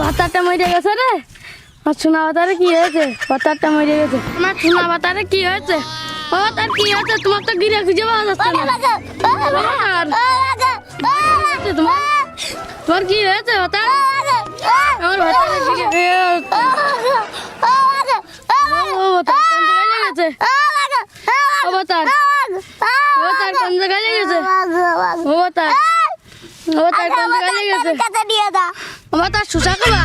ভাতারটা মরে গেছে রে। আমার সোনা ভাতারে কি হয়েছে? ভাতারটা মরে গেছে। আমার সোনা ভাতারে কি হয়েছে? ও তার কি হয়েছে? তোমার তো গিরে খুঁজে পাওয়া যাচ্ছে না। তোমার কি হয়েছে ভাতার? আমার ভাতারে ও ভাতার কোন জায়গায় লেগেছে? ও ভাতার কোন জায়গায় লেগেছে? ও ভাতার কোন জায়গায় লেগেছে? ও ভাতার সুসা কবা?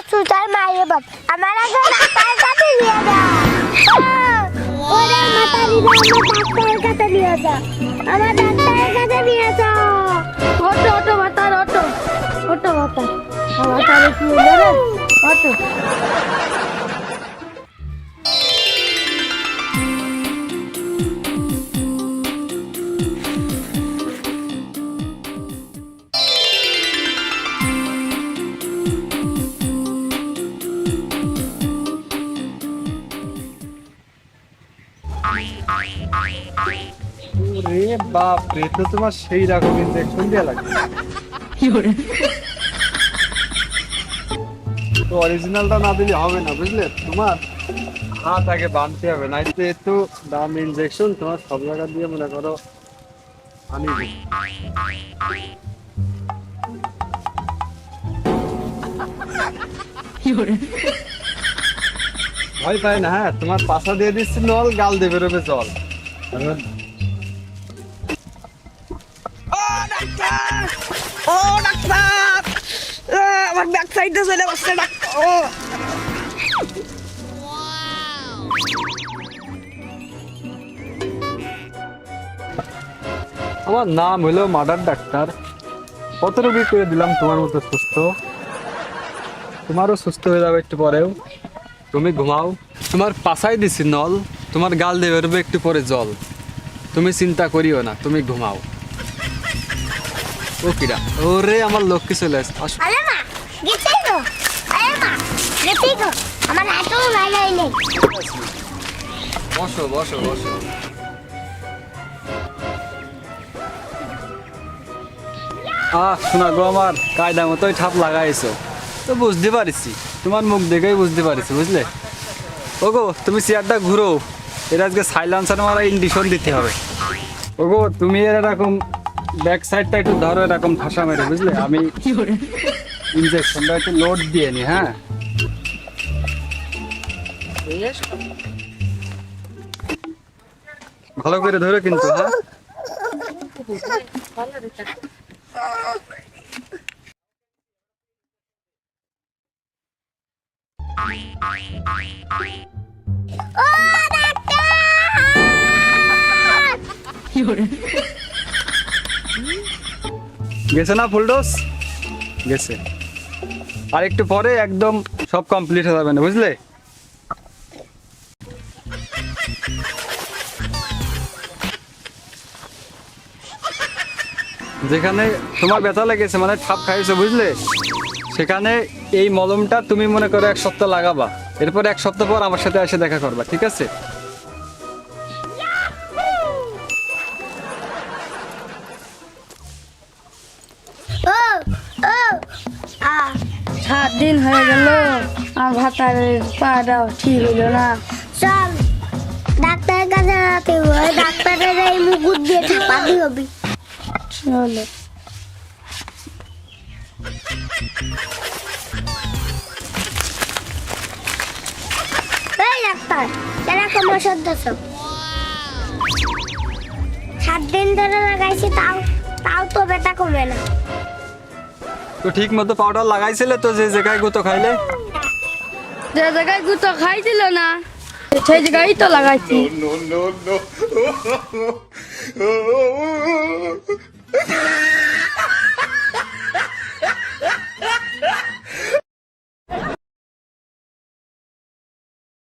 সুতার মায়ের বাপ আমার আগে ডাক্তারের কাছে নিয়ে যা। ওরে মাতারি ডাক্তারের কাছে নিয়ে যা। আমার ডাক্তারের কাছে নিয়ে যা। অটো ভাতার অটো ভাতার ভাতারে কি হলো রে? অটো রে বাপ রে, তো তোমার সেই রকম ইনজেকশন দেওয়া লাগবে। তো অরিজিনালটা না দিলে হবে না, বুঝলে? তোমার হাত আগে বাঁধতে হবে, না তো এত দাম ইনজেকশন তোমার সব জায়গা দিয়ে মনে করো আনি ভয় পায় না। হ্যাঁ, তোমার পাশা দিয়ে দিচ্ছি নল, গাল দিয়ে বেরোবে জল। ও ডাক্তার, আমার ব্যাক সাইডে চলে বসছে ডাক্তার। ও আমার নাম হলো মাদার ডাক্তার। কত রোগী করে দিলাম তোমার মতো সুস্থ, তোমারও সুস্থ হয়ে যাবে একটু পরেও। তুমি ঘুমাও, তোমার পাশায় দিছি নল, তোমার গাল দিয়ে বেরোবে একটু পরে জল। তুমি চিন্তা করিও না, তুমি ঘুমাও। ও কিরা, ওরে আমার লক্ষ্মী চলে আসে। আরে মা গেছে তো। আরে মা গেছে তো। আমার হাতও ভালো নেই। বসো বসো বসো। শোনা গো, আমার কায়দা মতোই ঠাপ লাগাইছো তো বুঝতে পারিছি, তোমার মুখ দেখেই বুঝতে পারিছি, বুঝলে? ওগো তুমি চেয়ারটা ঘুরো, এর আজকে সাইলেন্সার মারা ইন্ডিশন দিতে হবে। ওগো তুমি এরকম ব্যাক সাইডটা একটু ধরো, এরকম ঠাসা মেরে, বুঝলে? আমি ইনজেকশনটা একটু লোড দিয়ে নি। হ্যাঁ, ভালো করে ধরো কিন্তু। হ্যাঁ, ও ডাক্তার! গেছে না ফুল ডোজ? গেছে। আর একটু পরে একদম সব কমপ্লিট হয়ে যাবে না, বুঝলে? যেখানে তোমার ব্যথা লেগেছে, মানে ঠাপ খাইছো, বুঝলে? সেখানে এই মলমটা তুমি মনে করো 1 সপ্তাহ লাগাবা, এরপর 1 সপ্তাহ পর আমার সাথে এসে দেখা করবা, ঠিক আছে? ও ও 7 দিন হয়ে গেল, আমার ভাতারের পাটাও ঠিক হইল না। চল ডাক্তারের কাছে যেতে হবে। ডাক্তারের এই মুকুট দিয়ে ঠাপাতে হবে। চলো। এই ডাক্তার, এরকম ওষুধ দিছ। 7 দিন ধরে লাগাইছি, তাও তো ব্যথা কমে না। তো ঠিক মতো পাউডার লাগাইছিলে তো? যে জায়গায় গুতো খাইলে, যে জায়গায় গুতো খাইছিল না সেই জায়গায় তো লাগাইছি। no.